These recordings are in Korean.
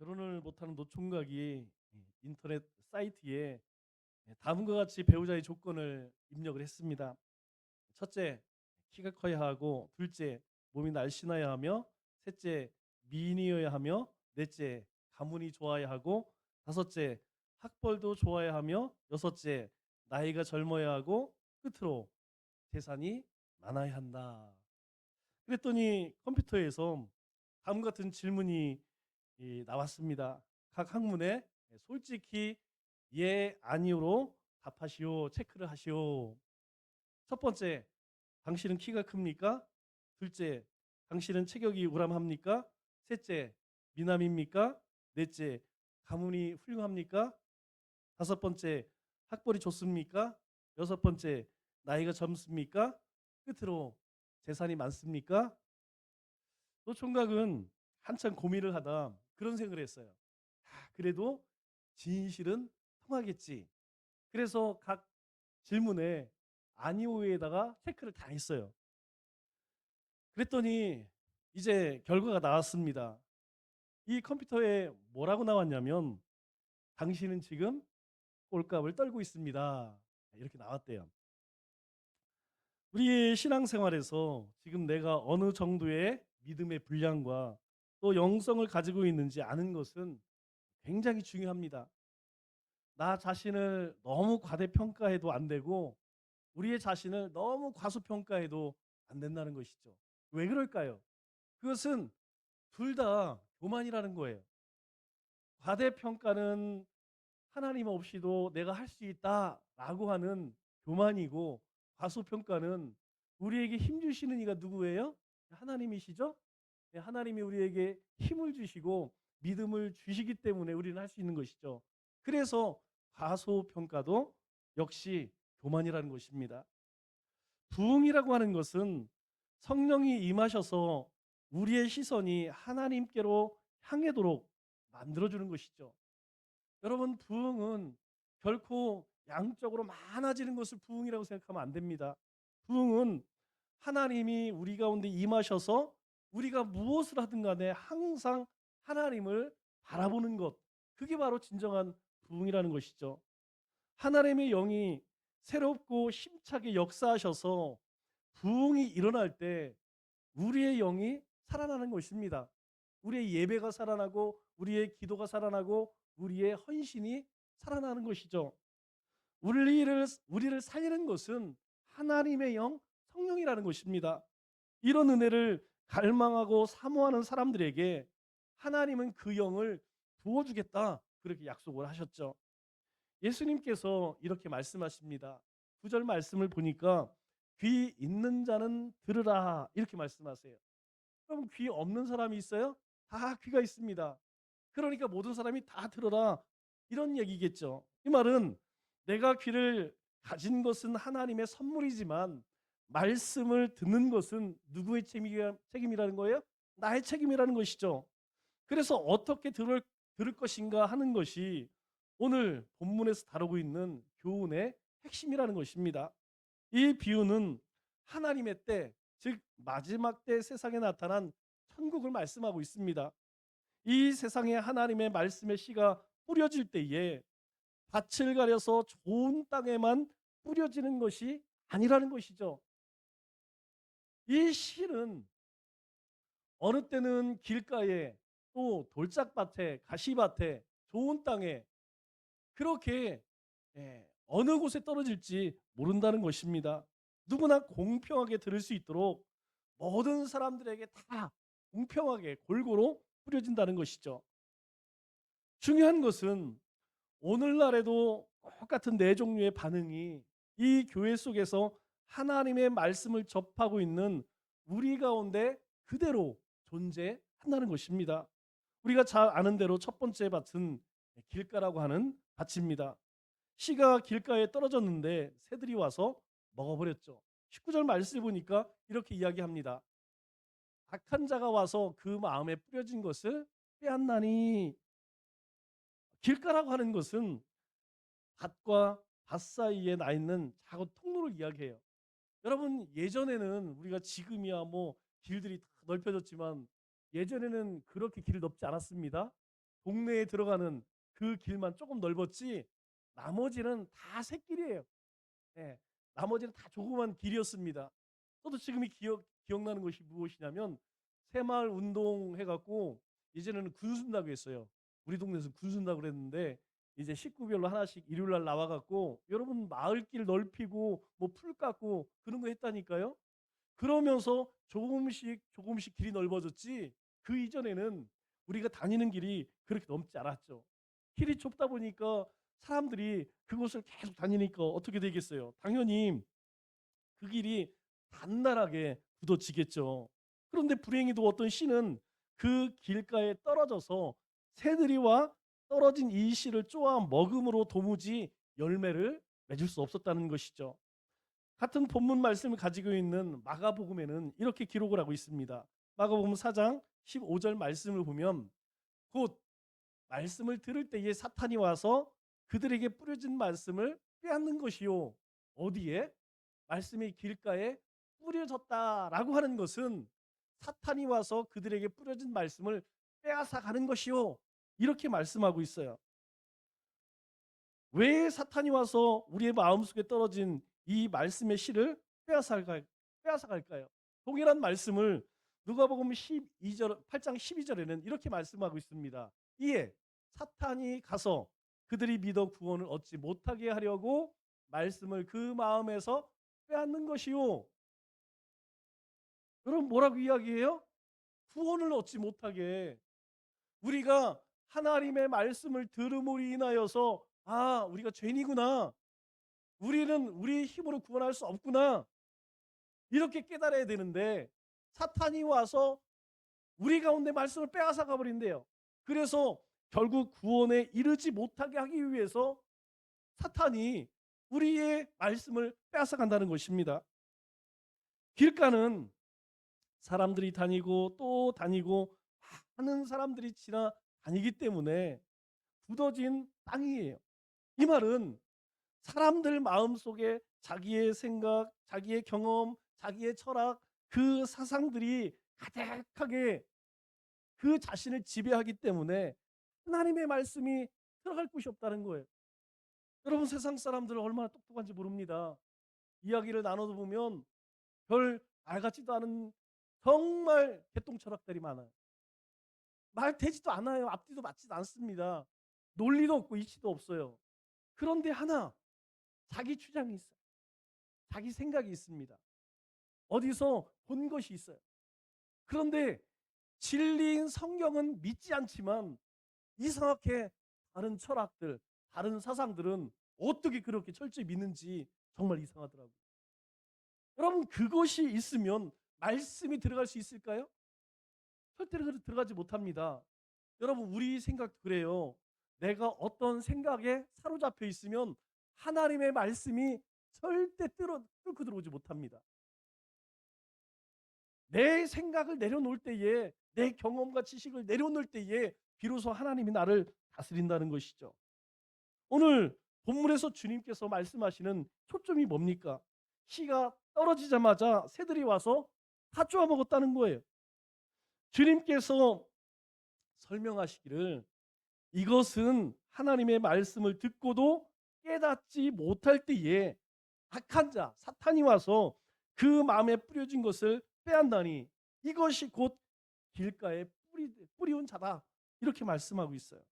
결혼을 못하는 노총각이 인터넷 사이트에 다음과 같이 배우자의 조건을 입력을 했습니다. 첫째, 키가 커야 하고, 둘째, 몸이 날씬해야 하며, 셋째, 미인이어야 하며, 넷째, 가문이 좋아야 하고, 다섯째, 학벌도 좋아야 하며, 여섯째, 나이가 젊어야 하고, 끝으로 재산이 많아야 한다. 그랬더니 컴퓨터에서 다음과 같은 질문이 나왔습니다. 각 학문에 솔직히 예, 아니오로 답하시오. 체크를 하시오. 첫 번째, 당신은 키가 큽니까? 둘째, 당신은 체격이 우람합니까? 셋째, 미남입니까? 넷째, 가문이 훌륭합니까? 다섯 번째, 학벌이 좋습니까? 여섯 번째, 나이가 젊습니까? 끝으로 재산이 많습니까? 노총각은 한참 고민을 하다 그런 생각을 했어요. 그래도 진실은 통하겠지. 그래서 각 질문에 아니오에다가 체크를 다 했어요. 그랬더니 이제 결과가 나왔습니다. 이 컴퓨터에 뭐라고 나왔냐면 당신은 지금 꼴값을 떨고 있습니다. 이렇게 나왔대요. 우리의 신앙생활에서 지금 내가 어느 정도의 믿음의 분량과 또 영성을 가지고 있는지 아는 것은 굉장히 중요합니다. 나 자신을 너무 과대평가해도 안 되고 우리의 자신을 너무 과소평가해도 안 된다는 것이죠. 왜 그럴까요? 그것은 둘 다 교만이라는 거예요. 과대평가는 하나님 없이도 내가 할 수 있다라고 하는 교만이고, 과소평가는 우리에게 힘 주시는 이가 누구예요? 하나님이시죠? 네, 하나님이 우리에게 힘을 주시고 믿음을 주시기 때문에 우리는 할 수 있는 것이죠. 그래서 과소평가도 역시 교만이라는 것입니다. 부흥이라고 하는 것은 성령이 임하셔서 우리의 시선이 하나님께로 향하도록 만들어주는 것이죠. 여러분, 부흥은 결코 양적으로 많아지는 것을 부흥이라고 생각하면 안 됩니다. 부흥은 하나님이 우리 가운데 임하셔서 우리가 무엇을 하든 간에 항상 하나님을 바라보는 것, 그게 바로 진정한 부흥이라는 것이죠. 하나님의 영이 새롭고 힘차게 역사하셔서 부흥이 일어날 때 우리의 영이 살아나는 것입니다. 우리의 예배가 살아나고 우리의 기도가 살아나고 우리의 헌신이 살아나는 것이죠. 우리를 살리는 것은 하나님의 영, 성령이라는 것입니다. 이런 은혜를 갈망하고 사모하는 사람들에게 하나님은 그 영을 부어주겠다, 그렇게 약속을 하셨죠. 예수님께서 이렇게 말씀하십니다. 9절 말씀을 보니까 귀 있는 자는 들으라, 이렇게 말씀하세요. 그럼 귀 없는 사람이 있어요? 다 귀가 있습니다. 그러니까 모든 사람이 다 들어라, 이런 얘기겠죠. 이 말은 내가 귀를 가진 것은 하나님의 선물이지만 말씀을 듣는 것은 누구의 책임이라는 거예요? 나의 책임이라는 것이죠. 그래서 어떻게 들을 것인가 하는 것이 오늘 본문에서 다루고 있는 교훈의 핵심이라는 것입니다. 이 비유는 하나님의 때, 즉 마지막 때 세상에 나타난 천국을 말씀하고 있습니다. 이 세상에 하나님의 말씀의 씨가 뿌려질 때에 밭을 가려서 좋은 땅에만 뿌려지는 것이 아니라는 것이죠. 이 씨는 어느 때는 길가에, 또 돌짝밭에, 가시밭에, 좋은 땅에, 그렇게 어느 곳에 떨어질지 모른다는 것입니다. 누구나 공평하게 들을 수 있도록 모든 사람들에게 다 공평하게 골고루 뿌려진다는 것이죠. 중요한 것은 오늘날에도 똑같은 네 종류의 반응이 이 교회 속에서 하나님의 말씀을 접하고 있는 우리 가운데 그대로 존재한다는 것입니다. 우리가 잘 아는 대로 첫 번째 밭은 길가라고 하는 밭입니다. 씨가 길가에 떨어졌는데 새들이 와서 먹어버렸죠. 19절 말씀을 보니까 이렇게 이야기합니다. 악한 자가 와서 그 마음에 뿌려진 것을 빼앗나니. 길가라고 하는 것은 밭과 밭 사이에 나 있는 작은 통로를 이야기해요. 여러분, 예전에는 우리가 지금이야 뭐 길들이 다 넓혀졌지만 예전에는 그렇게 길이 넓지 않았습니다. 동네에 들어가는 그 길만 조금 넓었지 나머지는 다 샛길이에요. 예. 나머지는 다 조그만 길이었습니다. 저도 지금이 기억나는 것이 무엇이냐면 새마을 운동해 갖고 이제는 군순다고 했어요. 우리 동네에서 군순다고 그랬는데 이제 식구별로 하나씩 일요일 날 나와 갖고 여러분 마을길 넓히고 뭐 풀 깎고 그런 거 했다니까요. 그러면서 조금씩 조금씩 길이 넓어졌지 그 이전에는 우리가 다니는 길이 그렇게 넓지 않았죠. 길이 좁다 보니까 사람들이 그곳을 계속 다니니까 어떻게 되겠어요? 당연히 그 길이 단단하게 굳어지겠죠. 그런데 불행히도 어떤 씨는 그 길가에 떨어져서 새들이와 떨어진 이 씨를 쪼아 먹음으로 도무지 열매를 맺을 수 없었다는 것이죠. 같은 본문 말씀을 가지고 있는 마가복음에는 이렇게 기록을 하고 있습니다. 마가복음 4장 15절 말씀을 보면 곧 말씀을 들을 때에 사탄이 와서 그들에게 뿌려진 말씀을 빼앗는 것이요. 어디에? 말씀이 길가에 뿌려졌다라고 하는 것은 사탄이 와서 그들에게 뿌려진 말씀을 빼앗아 가는 것이요. 이렇게 말씀하고 있어요. 왜 사탄이 와서 우리의 마음속에 떨어진 이 말씀의 씨를 빼앗아 갈까요? 동일한 말씀을 누가복음 12절 8장 12절에는 이렇게 말씀하고 있습니다. 이에 사탄이 가서 그들이 믿어 구원을 얻지 못하게 하려고 말씀을 그 마음에서 빼앗는 것이요. 여러분 뭐라고 이야기해요? 구원을 얻지 못하게. 우리가 하나님의 말씀을 들음으로 인하여서 우리가 죄인이구나. 우리는 우리 힘으로 구원할 수 없구나. 이렇게 깨달아야 되는데 사탄이 와서 우리 가운데 말씀을 빼앗아 가버린대요. 그래서 결국 구원에 이르지 못하게 하기 위해서 사탄이 우리의 말씀을 빼앗아 간다는 것입니다. 길가는 사람들이 다니고 또 다니고 많은 사람들이 지나다니기 때문에 굳어진 땅이에요. 이 말은 사람들 마음속에 자기의 생각, 자기의 경험, 자기의 철학, 그 사상들이 가득하게 그 자신을 지배하기 때문에 하나님의 말씀이 들어갈 곳이 없다는 거예요. 여러분 세상 사람들은 얼마나 똑똑한지 모릅니다. 이야기를 나눠도 보면 별 알같지도 않은 정말 개똥 철학들이 많아요. 말 되지도 않아요. 앞뒤도 맞지도 않습니다. 논리도 없고 이치도 없어요. 그런데 하나 자기 주장이 있어요. 자기 생각이 있습니다. 어디서 본 것이 있어요. 그런데 진리인 성경은 믿지 않지만 이상하게 다른 철학들, 다른 사상들은 어떻게 그렇게 철저히 믿는지 정말 이상하더라고요. 여러분 그것이 있으면 말씀이 들어갈 수 있을까요? 절대로 들어가지 못합니다. 여러분 우리 생각도 그래요. 내가 어떤 생각에 사로잡혀 있으면 하나님의 말씀이 절대 뚫고 들어오지 못합니다. 내 생각을 내려놓을 때에 내 경험과 지식을 내려놓을 때에 비로소 하나님이 나를 다스린다는 것이죠. 오늘 본문에서 주님께서 말씀하시는 초점이 뭡니까? 씨가 떨어지자마자 새들이 와서 다 쪼아 먹었다는 거예요. 주님께서 설명하시기를 이것은 하나님의 말씀을 듣고도 깨닫지 못할 때에 악한 자 사탄이 와서 그 마음에 뿌려진 것을 빼앗나니 이것이 곧 길가에 뿌리온 자다 이렇게 말씀하고 있어요.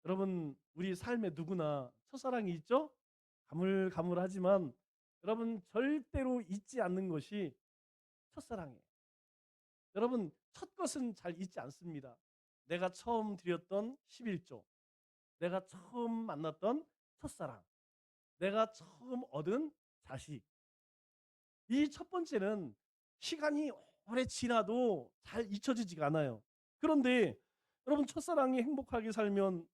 여러분 우리 삶에 누구나 첫사랑이 있죠? 가물가물하지만 여러분 절대로 잊지 않는 것이 첫사랑이에요. 여러분 첫 것은 잘 잊지 않습니다. 내가 처음 드렸던 11조, 내가 처음 만났던 첫사랑, 내가 처음 얻은 자식. 이 첫 번째는 시간이 오래 지나도 잘 잊혀지지가 않아요. 그런데 여러분 첫사랑이 행복하게 살면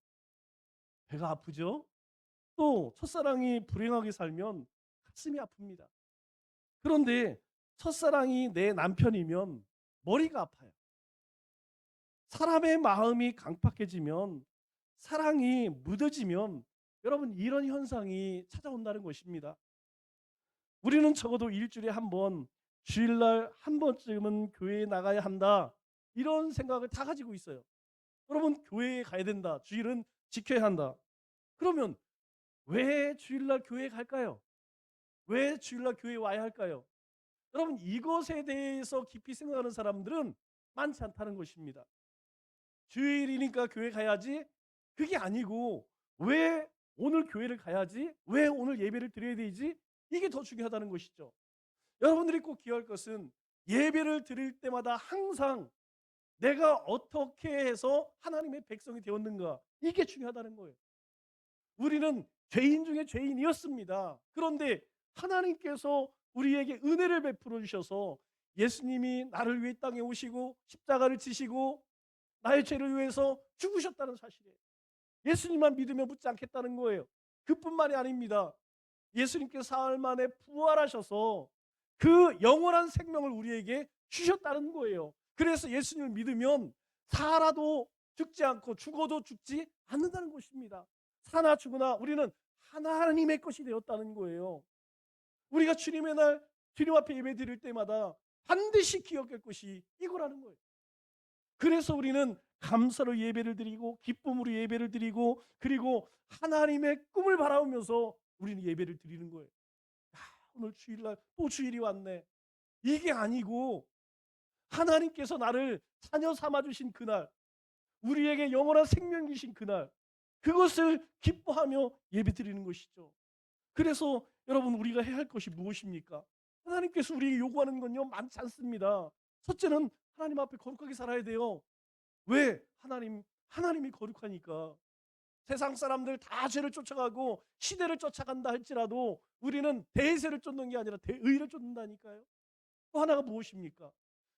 배가 아프죠? 또 첫사랑이 불행하게 살면 가슴이 아픕니다. 그런데 첫사랑이 내 남편이면 머리가 아파요. 사람의 마음이 강팍해지면 사랑이 무뎌지면 여러분 이런 현상이 찾아온다는 것입니다. 우리는 적어도 일주일에 한 번, 주일날 한 번쯤은 교회에 나가야 한다. 이런 생각을 다 가지고 있어요. 여러분 교회에 가야 된다. 주일은 지켜야 한다. 그러면 왜 주일날 교회에 갈까요? 왜 주일날 교회에 와야 할까요? 여러분 이것에 대해서 깊이 생각하는 사람들은 많지 않다는 것입니다. 주일이니까 교회 가야지. 그게 아니고 왜 오늘 교회를 가야지? 왜 오늘 예배를 드려야 되지? 이게 더 중요하다는 것이죠. 여러분들이 꼭 기억할 것은 예배를 드릴 때마다 항상 내가 어떻게 해서 하나님의 백성이 되었는가 이게 중요하다는 거예요. 우리는 죄인 중에 죄인이었습니다. 그런데 하나님께서 우리에게 은혜를 베풀어 주셔서 예수님이 나를 위해 땅에 오시고 십자가를 지시고 나의 죄를 위해서 죽으셨다는 사실이에요. 예수님만 믿으면 묻지 않겠다는 거예요. 그뿐만이 아닙니다. 예수님께서 사흘 만에 부활하셔서 그 영원한 생명을 우리에게 주셨다는 거예요. 그래서 예수님을 믿으면 살아도 죽지 않고 죽어도 죽지 않는다는 것입니다. 사나 죽으나 우리는 하나님의 것이 되었다는 거예요. 우리가 주님의 날 주님 앞에 예배 드릴 때마다 반드시 기억할 것이 이거라는 거예요. 그래서 우리는 감사로 예배를 드리고 기쁨으로 예배를 드리고 그리고 하나님의 꿈을 바라보면서 우리는 예배를 드리는 거예요. 오늘 주일날 또 주일이 왔네. 이게 아니고 하나님께서 나를 자녀 삼아 주신 그날, 우리에게 영원한 생명 주신 그날, 그것을 기뻐하며 예배 드리는 것이죠. 그래서 여러분 우리가 해야 할 것이 무엇입니까? 하나님께서 우리에게 요구하는 건요 많지 않습니다. 첫째는 하나님 앞에 거룩하게 살아야 돼요. 왜? 하나님이 거룩하니까. 세상 사람들 다 죄를 쫓아가고 시대를 쫓아간다 할지라도 우리는 대세를 쫓는 게 아니라 대의를 쫓는다니까요. 또 하나가 무엇입니까?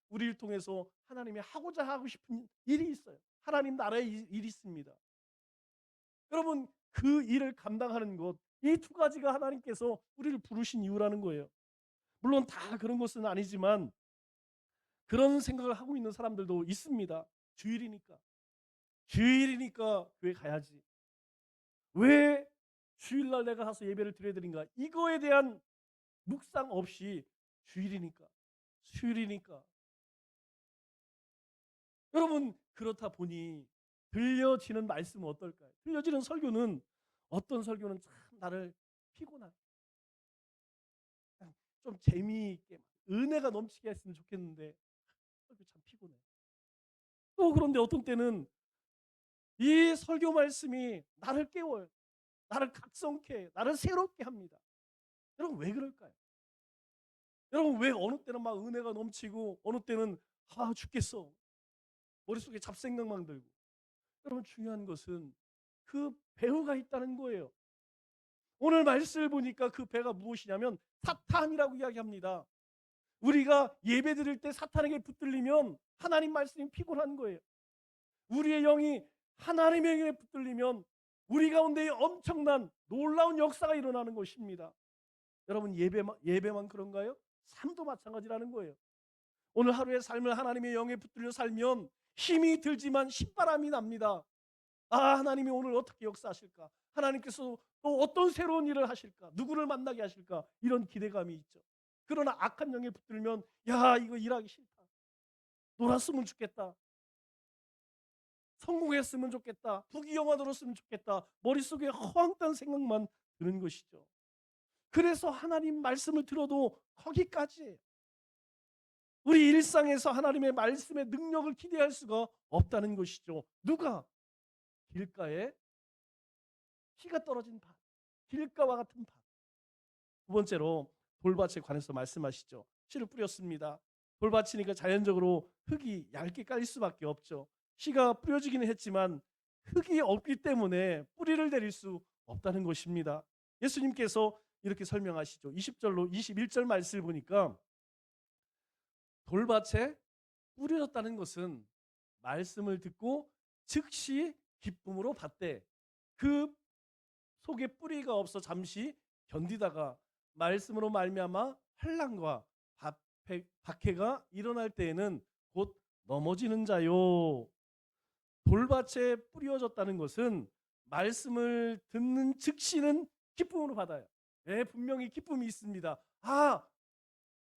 우리를 통해서 하나님이 하고자 하고 싶은 일이 있어요. 하나님 나라의 일이 있습니다. 여러분 그 일을 감당하는 것, 이 두 가지가 하나님께서 우리를 부르신 이유라는 거예요. 물론 다 그런 것은 아니지만 그런 생각을 하고 있는 사람들도 있습니다. 주일이니까. 주일이니까 교회 가야지. 왜 주일날 내가 가서 예배를 드려야 되는가? 이거에 대한 묵상 없이 주일이니까. 수요일이니까. 여러분 그렇다 보니 들려지는 말씀은 어떨까요? 들려지는 설교는 어떤 설교는 참 나를 피곤한 좀 재미있게 은혜가 넘치게 했으면 좋겠는데 설교 참 피곤해. 또 그런데 어떤 때는 이 설교 말씀이 나를 깨워요. 나를 각성케 해요. 나를 새롭게 합니다. 여러분 왜 그럴까요? 여러분 왜 어느 때는 막 은혜가 넘치고 어느 때는 죽겠어. 머릿속에 잡생각만 들고. 여러분 중요한 것은 그 배후가 있다는 거예요. 오늘 말씀을 보니까 그 배가 무엇이냐면 사탄이라고 이야기합니다. 우리가 예배 드릴 때 사탄에게 붙들리면 하나님 말씀이 피곤한 거예요. 우리의 영이 하나님의 영에 붙들리면 우리 가운데 엄청난 놀라운 역사가 일어나는 것입니다. 여러분 예배만 그런가요? 삶도 마찬가지라는 거예요. 오늘 하루의 삶을 하나님의 영에 붙들려 살면 힘이 들지만 신바람이 납니다. 하나님이 오늘 어떻게 역사하실까? 하나님께서 또 어떤 새로운 일을 하실까? 누구를 만나게 하실까? 이런 기대감이 있죠. 그러나 악한 영에 붙들면 이거 일하기 싫다. 놀았으면 좋겠다. 성공했으면 좋겠다. 부귀영화 들었으면 좋겠다. 머릿속에 허황된 생각만 드는 것이죠. 그래서 하나님 말씀을 들어도 거기까지예요. 우리 일상에서 하나님의 말씀의 능력을 기대할 수가 없다는 것이죠. 누가? 길가에 피가 떨어진 밭, 길가와 같은 밭. 두 번째로 돌밭에 관해서 말씀하시죠. 씨를 뿌렸습니다. 돌밭이니까 자연적으로 흙이 얇게 깔릴 수밖에 없죠. 씨가 뿌려지기는 했지만 흙이 없기 때문에 뿌리를 내릴 수 없다는 것입니다. 예수님께서 이렇게 설명하시죠. 20절로 21절 말씀을 보니까 돌밭에 뿌려졌다는 것은 말씀을 듣고 즉시 기쁨으로 받되 그 속에 뿌리가 없어 잠시 견디다가 말씀으로 말미암아 환난과 박해가 일어날 때에는 곧 넘어지는 자요. 돌밭에 뿌려졌다는 것은 말씀을 듣는 즉시는 기쁨으로 받아요. 분명히 기쁨이 있습니다.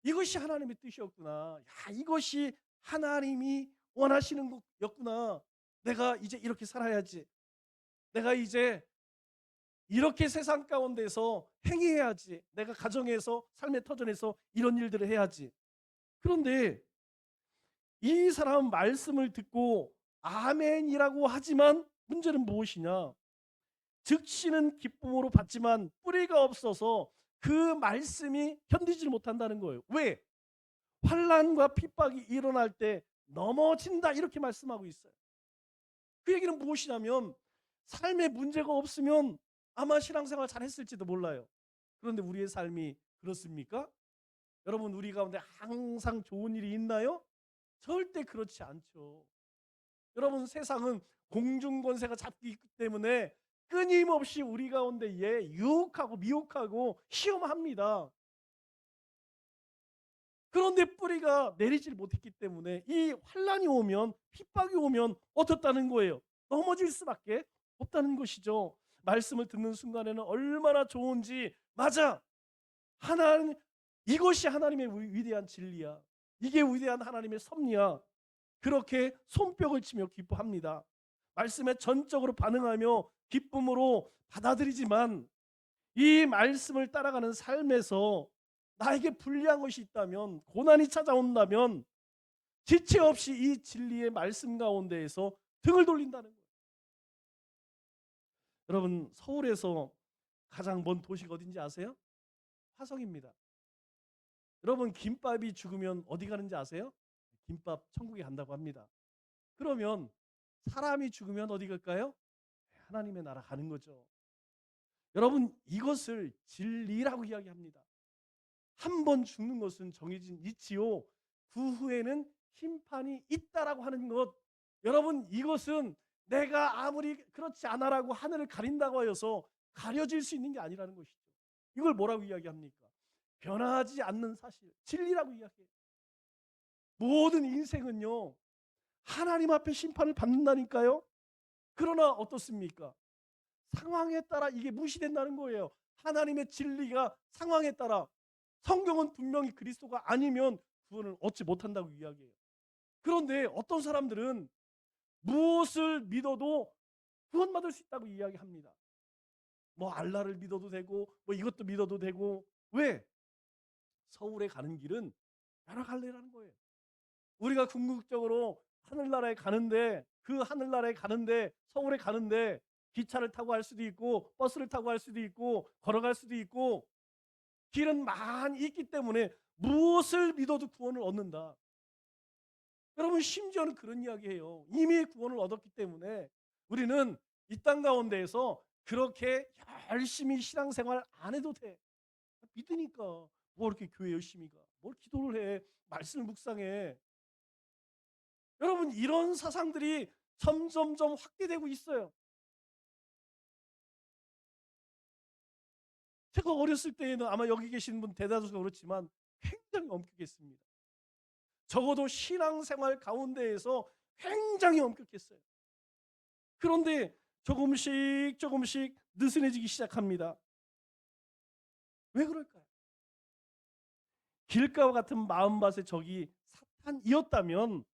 이것이 하나님의 뜻이었구나. 이것이 하나님이 원하시는 것이었구나. 내가 이제 이렇게 살아야지. 내가 이제 이렇게 세상 가운데서 행해야지. 내가 가정에서 삶의 터전에서 이런 일들을 해야지. 그런데 이 사람은 말씀을 듣고 아멘이라고 하지만 문제는 무엇이냐? 즉시는 기쁨으로 받지만 뿌리가 없어서 그 말씀이 견디지를 못한다는 거예요. 왜? 환난과 핍박이 일어날 때 넘어진다 이렇게 말씀하고 있어요. 그 얘기는 무엇이냐면 삶에 문제가 없으면 아마 신앙생활 잘했을지도 몰라요. 그런데 우리의 삶이 그렇습니까? 여러분 우리 가운데 항상 좋은 일이 있나요? 절대 그렇지 않죠. 여러분 세상은 공중권세가 잡고 있기 때문에 끊임없이 우리 가운데 유혹하고 미혹하고 시험합니다. 그런데 뿌리가 내리질 못했기 때문에 이 환란이 오면 핍박이 오면 어떻다는 거예요? 넘어질 수밖에 없다는 것이죠. 말씀을 듣는 순간에는 얼마나 좋은지 맞아. 하나님 이것이 하나님의 위대한 진리야. 이게 위대한 하나님의 섭리야. 그렇게 손뼉을 치며 기뻐합니다. 말씀에 전적으로 반응하며 기쁨으로 받아들이지만 이 말씀을 따라가는 삶에서 나에게 불리한 것이 있다면 고난이 찾아온다면 지체 없이 이 진리의 말씀 가운데에서 등을 돌린다는 거예요. 여러분 서울에서 가장 먼 도시가 어딘지 아세요? 화성입니다. 여러분 김밥이 죽으면 어디 가는지 아세요? 김밥 천국에 간다고 합니다. 그러면 사람이 죽으면 어디 갈까요? 하나님의 나라 가는 거죠. 여러분 이것을 진리라고 이야기합니다. 한 번 죽는 것은 정해진 이치요. 그 후에는 심판이 있다라고 하는 것. 여러분 이것은 내가 아무리 그렇지 않아라고 하늘을 가린다고 하여서 가려질 수 있는 게 아니라는 것이죠. 이걸 뭐라고 이야기합니까? 변하지 않는 사실, 진리라고 이야기해요. 모든 인생은요. 하나님 앞에 심판을 받는다니까요. 그러나 어떻습니까? 상황에 따라 이게 무시된다는 거예요. 하나님의 진리가 상황에 따라 성경은 분명히 그리스도가 아니면 구원을 얻지 못한다고 이야기해요. 그런데 어떤 사람들은 무엇을 믿어도 구원받을 수 있다고 이야기합니다. 뭐 알라를 믿어도 되고 뭐 이것도 믿어도 되고 왜? 서울에 가는 길은 여러 갈래라는 거예요. 우리가 궁극적으로 하늘나라에 가는데 그 하늘나라에 가는데 서울에 가는데 기차를 타고 갈 수도 있고 버스를 타고 갈 수도 있고 걸어갈 수도 있고 길은 많이 있기 때문에 무엇을 믿어도 구원을 얻는다. 여러분 심지어는 그런 이야기해요. 이미 구원을 얻었기 때문에 우리는 이 땅 가운데에서 그렇게 열심히 신앙생활 안 해도 돼. 믿으니까 뭐 이렇게 교회 열심히 가. 뭘 기도를 해. 말씀을 묵상해. 여러분 이런 사상들이 점점점 확대되고 있어요. 제가 어렸을 때에는 아마 여기 계신 분 대다수가 그렇지만 굉장히 엄격했습니다. 적어도 신앙생활 가운데에서 굉장히 엄격했어요. 그런데 조금씩 조금씩 느슨해지기 시작합니다. 왜 그럴까요? 길가와 같은 마음밭의 적이 사탄이었다면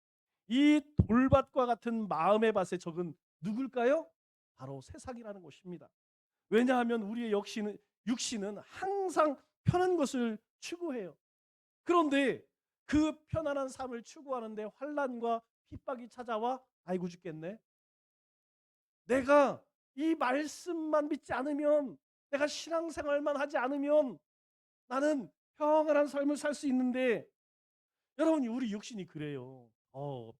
이 돌밭과 같은 마음의 밭의 적은 누굴까요? 바로 세상이라는 것입니다. 왜냐하면 우리의 육신은 항상 편한 것을 추구해요. 그런데 그 편안한 삶을 추구하는데 환난과 핍박이 찾아와 아이고 죽겠네. 내가 이 말씀만 믿지 않으면 내가 신앙생활만 하지 않으면 나는 평안한 삶을 살 수 있는데 여러분 우리 육신이 그래요.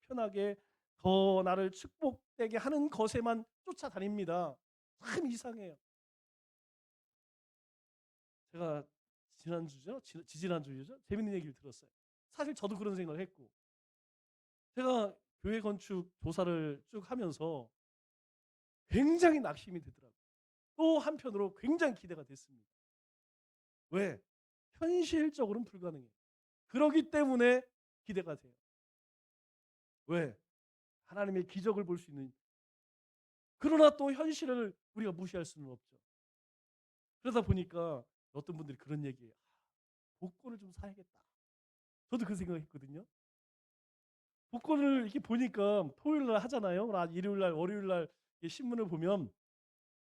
편하게 더 나를 축복되게 하는 것에만 쫓아다닙니다. 참 이상해요. 제가 지난주죠? 지지난주죠? 재밌는 얘기를 들었어요. 사실 저도 그런 생각을 했고 제가 교회 건축 조사를 쭉 하면서 굉장히 낙심이 되더라고요. 또 한편으로 굉장히 기대가 됐습니다. 왜? 현실적으로는 불가능해요. 그러기 때문에 기대가 돼요. 왜? 하나님의 기적을 볼 수 있는. 그러나 또 현실을 우리가 무시할 수는 없죠. 그러다 보니까 어떤 분들이 그런 얘기해요. 복권을 좀 사야겠다. 저도 그 생각했거든요. 복권을 이렇게 보니까 토요일 날 하잖아요. 일요일 날, 월요일 날 신문을 보면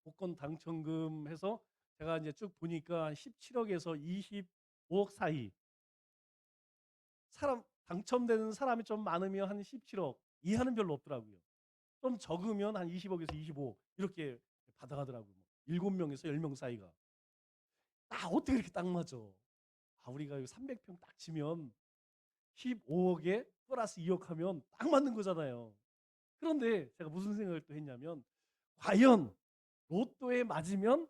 복권 당첨금 해서 제가 이제 쭉 보니까 한 17억에서 25억 사이, 사람 당첨되는 사람이 좀 많으면 한 17억 이하는 별로 없더라고요. 좀 적으면 한 20억에서 25억 이렇게 받아가더라고요. 7명에서 10명 사이가. 어떻게 이렇게 딱 맞아? 우리가 300평 딱 치면 15억에 플러스 2억 하면 딱 맞는 거잖아요. 그런데 제가 무슨 생각을 또 했냐면, 과연 로또에 맞으면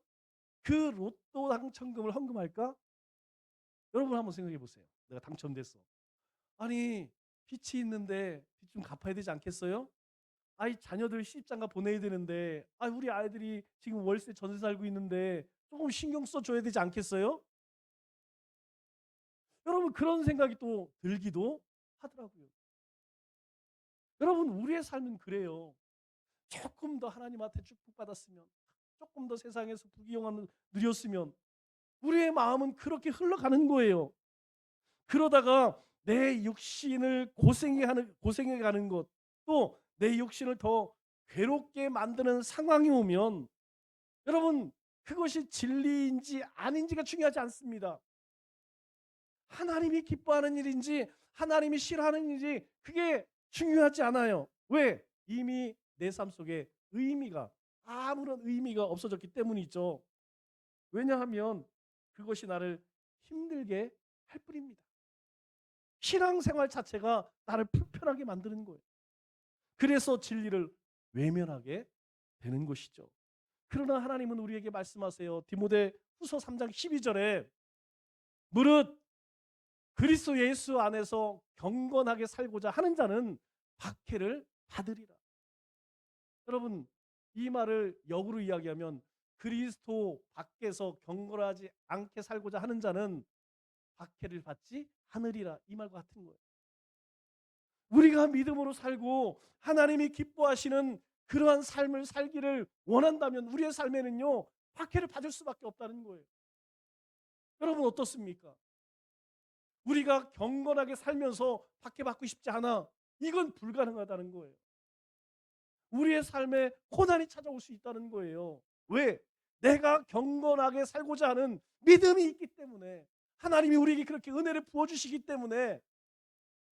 그 로또 당첨금을 헌금할까? 여러분 한번 생각해 보세요. 내가 당첨됐어. 아니, 빚이 있는데 빚 좀 갚아야 되지 않겠어요? 자녀들 시집장가 보내야 되는데, 우리 아이들이 지금 월세 전세 살고 있는데 조금 신경 써줘야 되지 않겠어요? 여러분 그런 생각이 또 들기도 하더라고요. 여러분 우리의 삶은 그래요. 조금 더 하나님한테 축복받았으면, 조금 더 세상에서 부귀영화를 누렸으면, 우리의 마음은 그렇게 흘러가는 거예요. 그러다가 내 육신을 고생해 가는 것, 또 내 육신을 더 괴롭게 만드는 상황이 오면, 여러분 그것이 진리인지 아닌지가 중요하지 않습니다. 하나님이 기뻐하는 일인지 하나님이 싫어하는 일인지 그게 중요하지 않아요. 왜? 이미 내 삶 속에 아무런 의미가 없어졌기 때문이죠. 왜냐하면 그것이 나를 힘들게 할 뿐입니다. 신앙생활 자체가 나를 불편하게 만드는 거예요. 그래서 진리를 외면하게 되는 것이죠. 그러나 하나님은 우리에게 말씀하세요. 디모데후서 3장 12절에 무릇 그리스도 예수 안에서 경건하게 살고자 하는 자는 박해를 받으리라. 여러분 이 말을 역으로 이야기하면, 그리스도 밖에서 경건하지 않게 살고자 하는 자는 박해를 받지 않으리라, 이 말과 같은 거예요. 우리가 믿음으로 살고 하나님이 기뻐하시는 그러한 삶을 살기를 원한다면 우리의 삶에는요 박해를 받을 수밖에 없다는 거예요. 여러분 어떻습니까? 우리가 경건하게 살면서 박해받고 싶지 않아, 이건 불가능하다는 거예요. 우리의 삶에 고난이 찾아올 수 있다는 거예요. 왜? 내가 경건하게 살고자 하는 믿음이 있기 때문에, 하나님이 우리에게 그렇게 은혜를 부어주시기 때문에,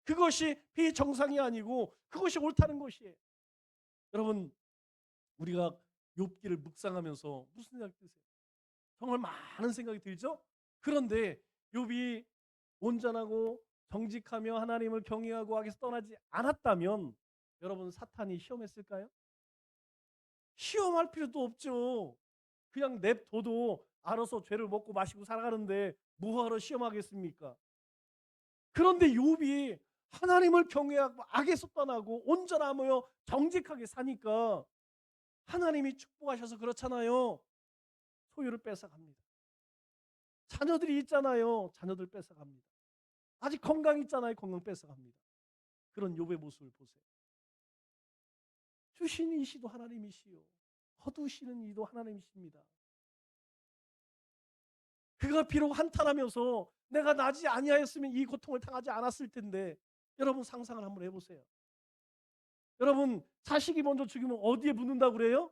그것이 비정상이 아니고 그것이 옳다는 것이에요. 여러분 우리가 욥기를 묵상하면서 무슨 생각이 드세요? 정말 많은 생각이 들죠? 그런데 욥이 온전하고 정직하며 하나님을 경외하고 악에서 떠나지 않았다면, 여러분 사탄이 시험했을까요? 시험할 필요도 없죠. 그냥 냅둬도 알아서 죄를 먹고 마시고 살아가는데 뭐하러 시험하겠습니까? 그런데 욥이 하나님을 경외하고 악에서 떠나고 온전하며 정직하게 사니까 하나님이 축복하셔서 그렇잖아요. 소유를 뺏어갑니다. 자녀들이 있잖아요. 자녀들 뺏어갑니다. 아직 건강 있잖아요. 건강 뺏어갑니다. 그런 욥의 모습을 보세요. 주신 이시도 하나님이시요 거두시는 이도 하나님이십니다. 그가 비록 한탄하면서 내가 나지 아니하였으면 이 고통을 당하지 않았을 텐데, 여러분 상상을 한번 해보세요. 여러분 자식이 먼저 죽으면 어디에 묻는다고 그래요?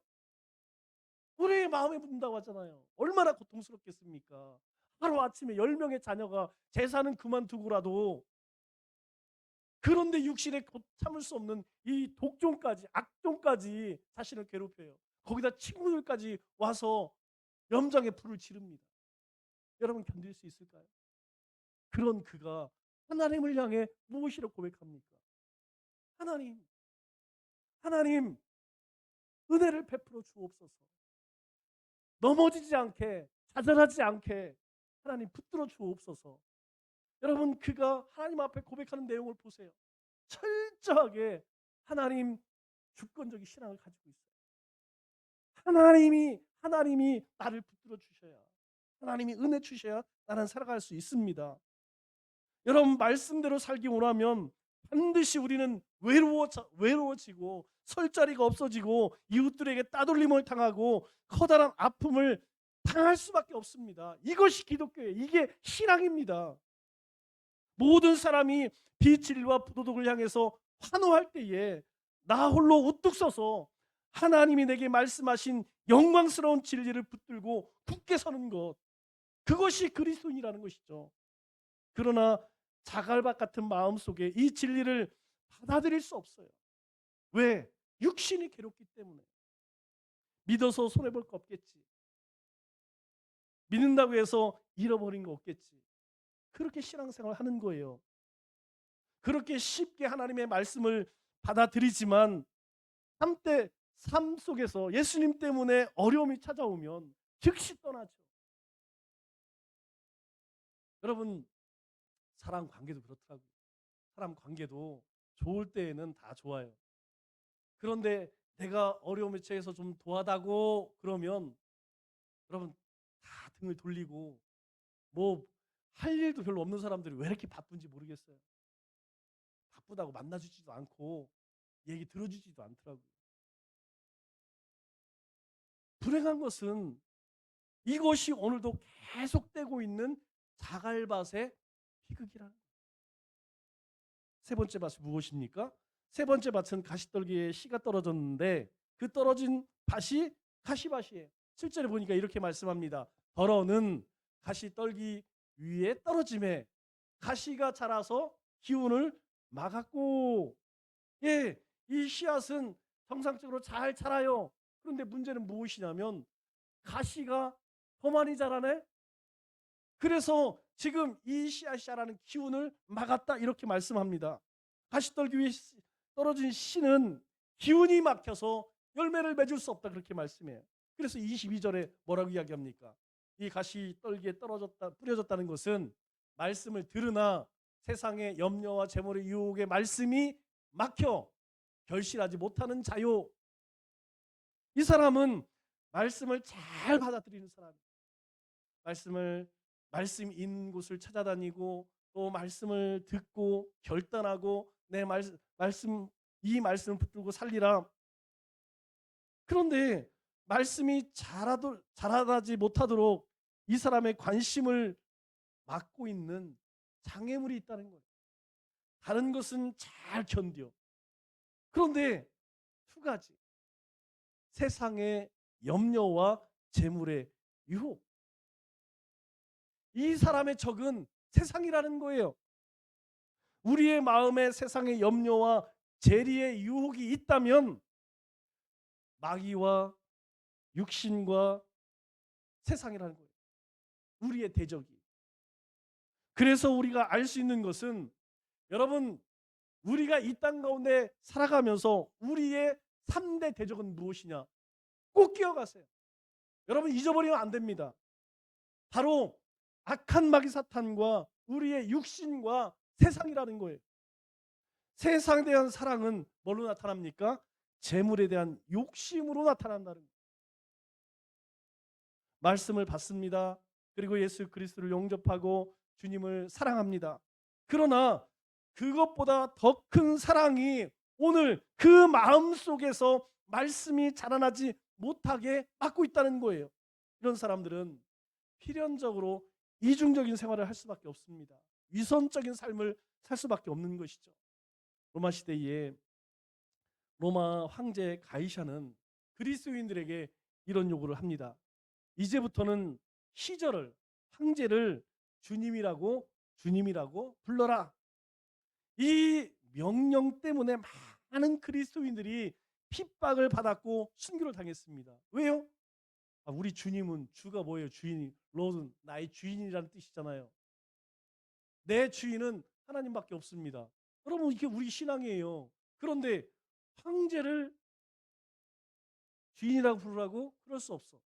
우리의 마음에 묻는다고 하잖아요. 얼마나 고통스럽겠습니까? 하루아침에 10명의 자녀가 재산은 그만두고라도, 그런데 육신에 참을 수 없는 이 독종까지, 악종까지 자신을 괴롭혀요. 거기다 친구들까지 와서 염장의 불을 지릅니다. 여러분 견딜 수 있을까요? 그런 그가 하나님을 향해 무엇이라고 고백합니까? 하나님, 하나님 은혜를 베풀어 주옵소서. 넘어지지 않게, 좌절하지 않게 하나님 붙들어 주옵소서. 여러분 그가 하나님 앞에 고백하는 내용을 보세요. 철저하게 하나님 주권적인 신앙을 가지고 있어요. 하나님이 나를 붙들어 주셔야, 하나님이 은혜 주셔야 나는 살아갈 수 있습니다. 여러분 말씀대로 살기 원하면 반드시 우리는 외로워지고 설 자리가 없어지고 이웃들에게 따돌림을 당하고 커다란 아픔을 당할 수밖에 없습니다. 이것이 기독교예요. 이게 신앙입니다. 모든 사람이 비진리와 부도덕을 향해서 환호할 때에 나 홀로 우뚝 서서 하나님이 내게 말씀하신 영광스러운 진리를 붙들고 굳게 서는 것, 그것이 그리스도인이라는 것이죠. 그러나 자갈밭 같은 마음 속에 이 진리를 받아들일 수 없어요. 왜? 육신이 괴롭기 때문에. 믿어서 손해볼 거 없겠지. 믿는다고 해서 잃어버린 거 없겠지. 그렇게 신앙생활 하는 거예요. 그렇게 쉽게 하나님의 말씀을 받아들이지만 한때 삶 속에서 예수님 때문에 어려움이 찾아오면 즉시 떠나죠. 여러분, 사람 관계도 그렇더라고요. 사람 관계도 좋을 때에는 다 좋아요. 그런데 내가 어려움에 처해서 좀 도와다고 그러면 여러분 다 등을 돌리고, 뭐 할 일도 별로 없는 사람들이 왜 이렇게 바쁜지 모르겠어요. 바쁘다고 만나주지도 않고 얘기 들어주지도 않더라고요. 불행한 것은 이것이 오늘도 계속되고 있는 자갈밭의 희극이라는 거예요. 세 번째 밭이 무엇입니까? 세 번째 밭은 가시떨기에 씨가 떨어졌는데 그 떨어진 밭이 가시밭이에요. 실제로 보니까 이렇게 말씀합니다. 더러는 가시떨기 위에 떨어짐에 가시가 자라서 기운을 막았고, 예, 이 씨앗은 정상적으로 잘 자라요. 그런데 문제는 무엇이냐면 가시가 더 많이 자라네. 그래서 지금 이 씨앗이 자라는 기운을 막았다 이렇게 말씀합니다. 가시떨기 위에 떨어진 씨는 기운이 막혀서 열매를 맺을 수 없다 그렇게 말씀해요. 그래서 22절에 뭐라고 이야기합니까? 이 가시떨기에 떨어졌다 뿌려졌다는 것은 말씀을 들으나 세상의 염려와 재물의 유혹의 말씀이 막혀 결실하지 못하는 자요. 이 사람은 말씀을 잘 받아들이는 사람. 말씀 있는 곳을 찾아다니고 또 말씀을 듣고 결단하고 내 말씀 이 말씀을 붙들고 살리라. 그런데 말씀이 자라나지 못하도록 이 사람의 관심을 막고 있는 장애물이 있다는 거예요. 다른 것은 잘 견뎌. 그런데 두 가지. 세상의 염려와 재물의 유혹. 이 사람의 적은 세상이라는 거예요. 우리의 마음에 세상의 염려와 재리의 유혹이 있다면 마귀와 육신과 세상이라는 거예요. 우리의 대적이. 그래서 우리가 알 수 있는 것은, 여러분, 우리가 이 땅 가운데 살아가면서 우리의 3대 대적은 무엇이냐? 꼭 기억하세요. 여러분 잊어버리면 안 됩니다. 바로 악한 마귀 사탄과 우리의 육신과 세상이라는 거예요. 세상에 대한 사랑은 뭘로 나타납니까? 재물에 대한 욕심으로 나타난다는 거예요. 말씀을 받습니다. 그리고 예수 그리스도를 영접하고 주님을 사랑합니다. 그러나 그것보다 더 큰 사랑이 오늘 그 마음 속에서 말씀이 자라나지 못하게 막고 있다는 거예요. 이런 사람들은 필연적으로 이중적인 생활을 할 수밖에 없습니다. 위선적인 삶을 살 수밖에 없는 것이죠. 로마 시대에 로마 황제 가이샤는 그리스도인들에게 이런 요구를 합니다. 이제부터는 시절을, 황제를 주님이라고 불러라. 이 명령 때문에 많은 그리스도인들이 핍박을 받았고 순교를 당했습니다. 왜요? 우리 주님은, 주가 뭐예요? 주인이, 롯은 나의 주인이라는 뜻이잖아요. 내 주인은 하나님밖에 없습니다. 여러분 이게 우리 신앙이에요. 그런데 황제를 주인이라고 부르라고? 그럴 수 없어.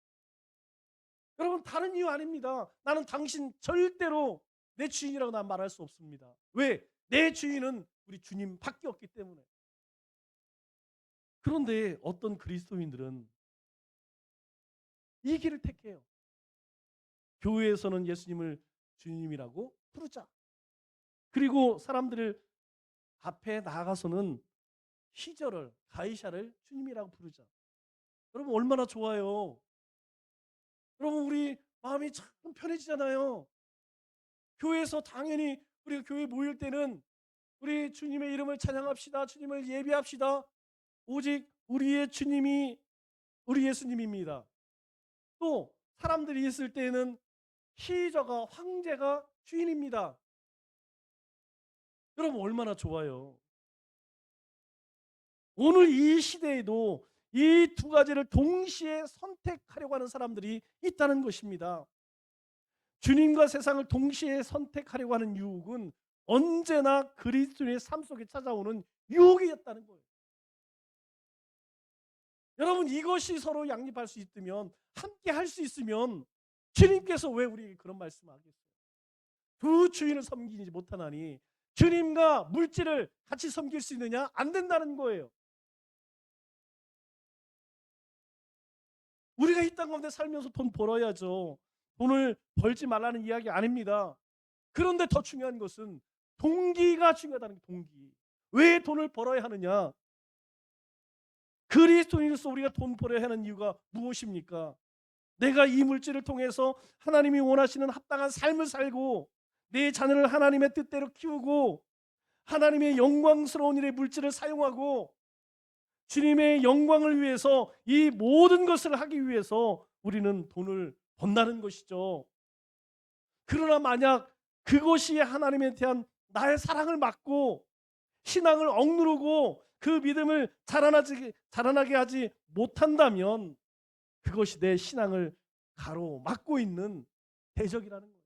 여러분 다른 이유 아닙니다. 나는 당신 절대로 내 주인이라고 난 말할 수 없습니다. 왜? 내 주인은 우리 주님밖에 없기 때문에. 그런데 어떤 그리스도인들은 이 길을 택해요. 교회에서는 예수님을 주님이라고 부르자. 그리고 사람들을 앞에 나가서는 시절을, 가이샤를 주님이라고 부르자. 여러분 얼마나 좋아요. 여러분 우리 마음이 참 편해지잖아요. 교회에서 당연히 우리가 교회 모일 때는 우리 주님의 이름을 찬양합시다. 주님을 예배합시다. 오직 우리의 주님이 우리 예수님입니다. 또 사람들이 있을 때에는 시저가 황제가 주인입니다. 여러분 얼마나 좋아요. 오늘 이 시대에도 이 두 가지를 동시에 선택하려고 하는 사람들이 있다는 것입니다. 주님과 세상을 동시에 선택하려고 하는 유혹은 언제나 그리스도의 삶 속에 찾아오는 유혹이었다는 거예요. 여러분 이것이 서로 양립할 수 있으면, 함께 할 수 있으면 주님께서 왜 우리에게 그런 말씀하겠어요? 두 주인을 섬기지 못하나니 주님과 물질을 같이 섬길 수 있느냐? 안 된다는 거예요. 우리가 이 땅 가운데 살면서 돈 벌어야죠. 돈을 벌지 말라는 이야기 아닙니다. 그런데 더 중요한 것은 동기가 중요하다는 게, 동기. 왜 돈을 벌어야 하느냐? 그리스도인으로서 우리가 돈 벌어야 하는 이유가 무엇입니까? 내가 이 물질을 통해서 하나님이 원하시는 합당한 삶을 살고 내 자녀를 하나님의 뜻대로 키우고 하나님의 영광스러운 일에 물질을 사용하고 주님의 영광을 위해서 이 모든 것을 하기 위해서 우리는 돈을 번다는 것이죠. 그러나 만약 그것이 하나님에 대한 나의 사랑을 막고 신앙을 억누르고 그 믿음을 자라나게 하지 못한다면 그것이 내 신앙을 가로막고 있는 대적이라는 거예요.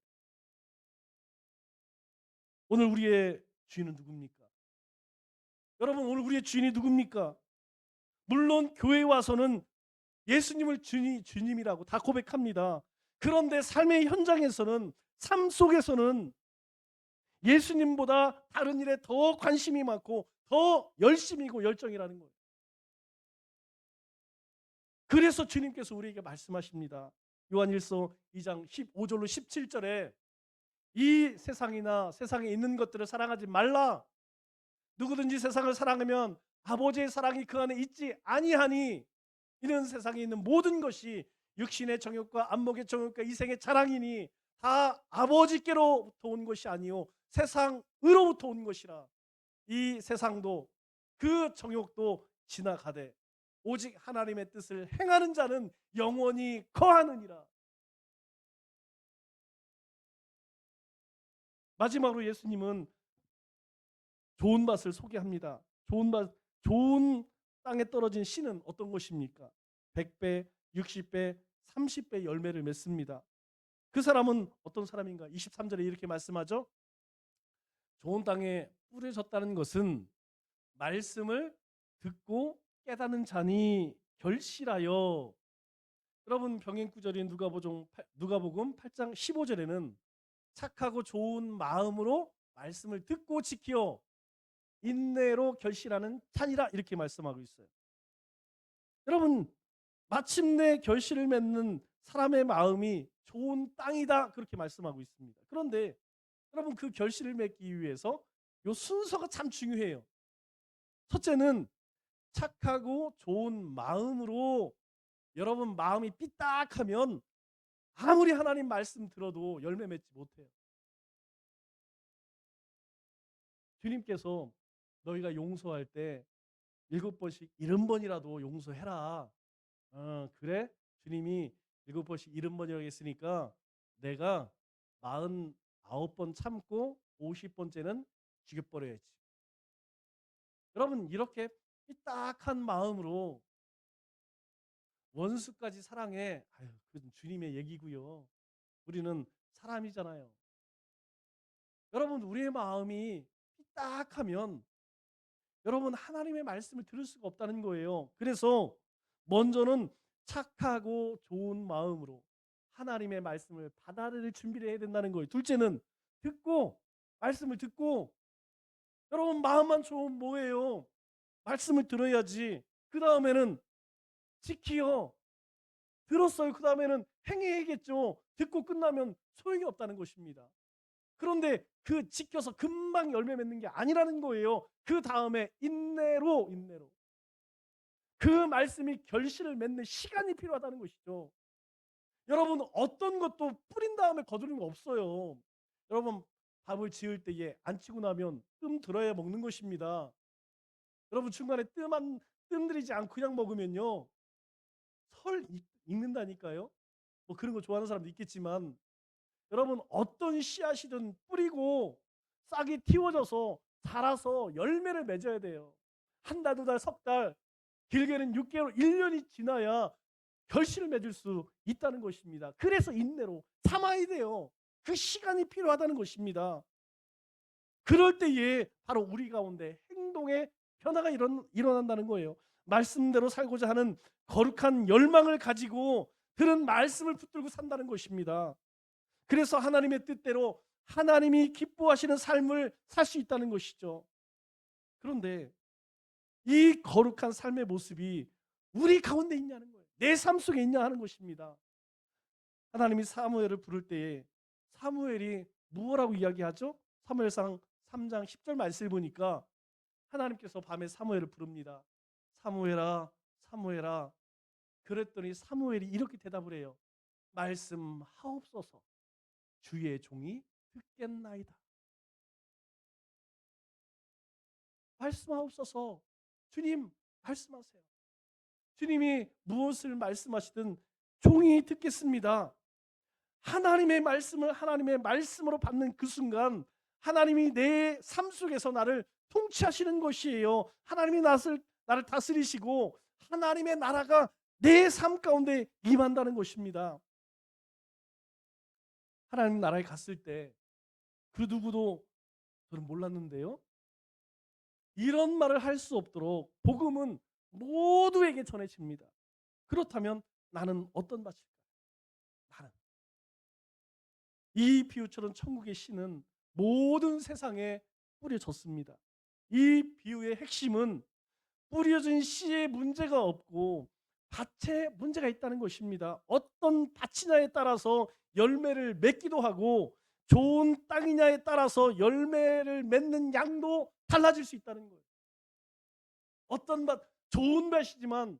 오늘 우리의 주인은 누굽니까? 여러분 오늘 우리의 주인이 누굽니까? 물론 교회에 와서는 예수님을 주님이라고 다 고백합니다. 그런데 삶의 현장에서는, 삶 속에서는 예수님보다 다른 일에 더 관심이 많고 더 열심이고 열정이라는 거예요. 그래서 주님께서 우리에게 말씀하십니다. 요한일서 2장 15절로 17절에 이 세상이나 세상에 있는 것들을 사랑하지 말라. 누구든지 세상을 사랑하면 아버지의 사랑이 그 안에 있지 아니하니 이는 세상에 있는 모든 것이 육신의 정욕과 안목의 정욕과 이생의 자랑이니 다 아버지께로부터 온 것이 아니요 세상으로부터 온 것이라. 이 세상도 그 정욕도 지나가되 오직 하나님의 뜻을 행하는 자는 영원히 거하느니라. 마지막으로 예수님은 좋은 밭을 소개합니다. 좋은 땅에 떨어진 씨는 어떤 것입니까? 100배, 60배, 30배 열매를 맺습니다. 그 사람은 어떤 사람인가? 23절에 이렇게 말씀하죠. 좋은 땅에 뿌려졌다는 것은 말씀을 듣고 깨닫는 자니 결실하여. 여러분 병행 구절인 누가복음 8장 15절에는 착하고 좋은 마음으로 말씀을 듣고 지키어 인내로 결실하는 자니라 이렇게 말씀하고 있어요. 여러분 마침내 결실을 맺는 사람의 마음이 좋은 땅이다 그렇게 말씀하고 있습니다. 그런데 여러분 그 결실을 맺기 위해서 요 순서가 참 중요해요. 첫째는 착하고 좋은 마음으로. 여러분 마음이 삐딱하면 아무리 하나님 말씀 들어도 열매 맺지 못해요. 주님께서 너희가 용서할 때 7번씩 70번이라도 용서해라. 그래? 주님이 7번씩 70번이라고 했으니까 내가 49번 참고 50번째는 죽여버려야지. 여러분 이렇게 삐딱한 마음으로 원수까지 사랑해. 아유, 그건 주님의 얘기고요. 우리는 사람이잖아요. 여러분 우리의 마음이 삐딱하면 여러분 하나님의 말씀을 들을 수가 없다는 거예요. 그래서 먼저는 착하고 좋은 마음으로 하나님의 말씀을 받아들일 준비를 해야 된다는 거예요. 둘째는 듣고, 말씀을 듣고. 여러분 마음만 좋으면 뭐예요? 말씀을 들어야지. 그 다음에는 지키어. 들었어요. 그 다음에는 행해야겠죠. 듣고 끝나면 소용이 없다는 것입니다. 그런데 그 지켜서 금방 열매 맺는 게 아니라는 거예요. 그 다음에 인내로. 그 말씀이 결실을 맺는 시간이 필요하다는 것이죠. 여러분 어떤 것도 뿌린 다음에 거두는 거 없어요. 여러분 밥을 지을 때에 안 치고 나면 뜸 들어야 먹는 것입니다. 여러분 중간에 뜸 들이지 않고 그냥 먹으면요. 익는다니까요. 뭐 그런 거 좋아하는 사람도 있겠지만 여러분 어떤 씨앗이든 뿌리고 싹이 틔워져서 자라서 열매를 맺어야 돼요. 한 달, 두 달, 석 달, 길게는 6개월, 1년이 지나야 결실을 맺을 수 있다는 것입니다. 그래서 인내로 참아야 돼요. 그 시간이 필요하다는 것입니다. 그럴 때에 바로 우리 가운데 행동의 변화가 일어난다는 거예요. 말씀대로 살고자 하는 거룩한 열망을 가지고 들은 말씀을 붙들고 산다는 것입니다. 그래서 하나님의 뜻대로 하나님이 기뻐하시는 삶을 살 수 있다는 것이죠. 그런데 이 거룩한 삶의 모습이 우리 가운데 있냐는 거예요. 내 삶 속에 있냐 하는 것입니다. 하나님이 사무엘을 부를 때에 사무엘이 무엇라고 이야기하죠? 사무엘상 3장 10절 말씀을 보니까 하나님께서 밤에 사무엘을 부릅니다. 사무엘아, 사무엘아. 그랬더니 사무엘이 이렇게 대답을 해요. 말씀하옵소서. 주의 종이 듣겠나이다. 말씀하옵소서. 주님 말씀하세요. 주님이 무엇을 말씀하시든 종이 듣겠습니다. 하나님의 말씀을 하나님의 말씀으로 받는 그 순간 하나님이 내 삶 속에서 나를 통치하시는 것이에요. 하나님이 나를 다스리시고 하나님의 나라가 내 삶 가운데 임한다는 것입니다. 하나님 나라에 갔을 때 그 누구도 저는 몰랐는데요. 이런 말을 할 수 없도록 복음은 모두에게 전해집니다. 그렇다면 나는 어떤 밭일까? 나는 이 비유처럼 천국의 씨는 모든 세상에 뿌려졌습니다. 이 비유의 핵심은 뿌려진 씨에 문제가 없고 밭에 문제가 있다는 것입니다. 어떤 밭이냐에 따라서 열매를 맺기도 하고 좋은 땅이냐에 따라서 열매를 맺는 양도 달라질 수 있다는 거예요. 어떤 밭, 좋은 밭이지만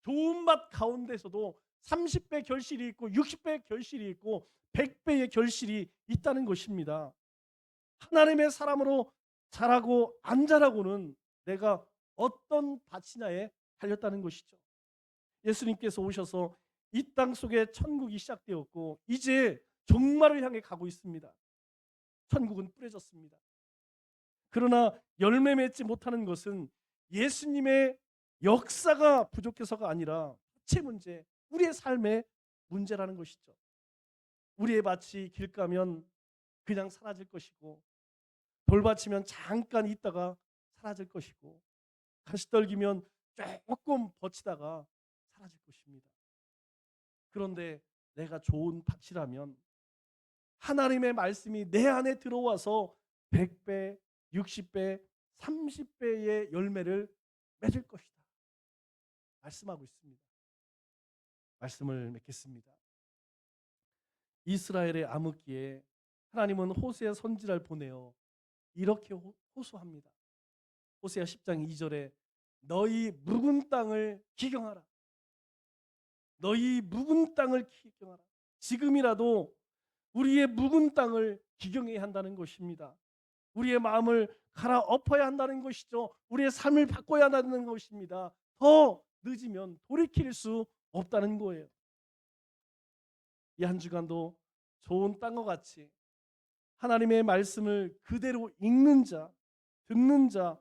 좋은 밭 가운데서도 30배 결실이 있고 60배 결실이 있고 100배의 결실이 있다는 것입니다. 하나님의 사람으로 자라고 안 자라고는 내가 어떤 밭이냐에 달렸다는 것이죠. 예수님께서 오셔서 이 땅 속에 천국이 시작되었고 이제 종말을 향해 가고 있습니다. 천국은 뿌려졌습니다. 그러나 열매 맺지 못하는 것은 예수님의 역사가 부족해서가 아니라 자체 문제, 우리의 삶의 문제라는 것이죠. 우리의 밭이 길 가면 그냥 사라질 것이고 돌밭이면 잠깐 있다가 사라질 것이고 가시떨기면 조금 버티다가 사라질 것입니다. 그런데 내가 좋은 밭이라면 하나님의 말씀이 내 안에 들어와서 100배, 60배, 30배의 열매를 맺을 것이다. 말씀하고 있습니다. 말씀을 맺겠습니다. 이스라엘의 암흑기에 하나님은 호세아 선지자를 보내어 이렇게 호소합니다. 호세아 10장 2절에 너희 묵은 땅을 기경하라. 너희 묵은 땅을 기경하라. 지금이라도 우리의 묵은 땅을 기경해야 한다는 것입니다. 우리의 마음을 갈아엎어야 한다는 것이죠. 우리의 삶을 바꿔야 한다는 것입니다. 더 늦으면 돌이킬 수 없다는 거예요. 이 한 주간도 좋은 땅과 같이 하나님의 말씀을 그대로 읽는 자, 듣는 자,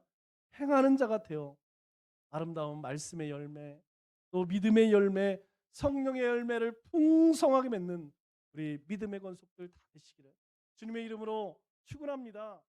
행하는 자가 되어 아름다운 말씀의 열매, 또 믿음의 열매, 성령의 열매를 풍성하게 맺는 우리 믿음의 권속들 다 되시기를 주님의 이름으로 축원합니다.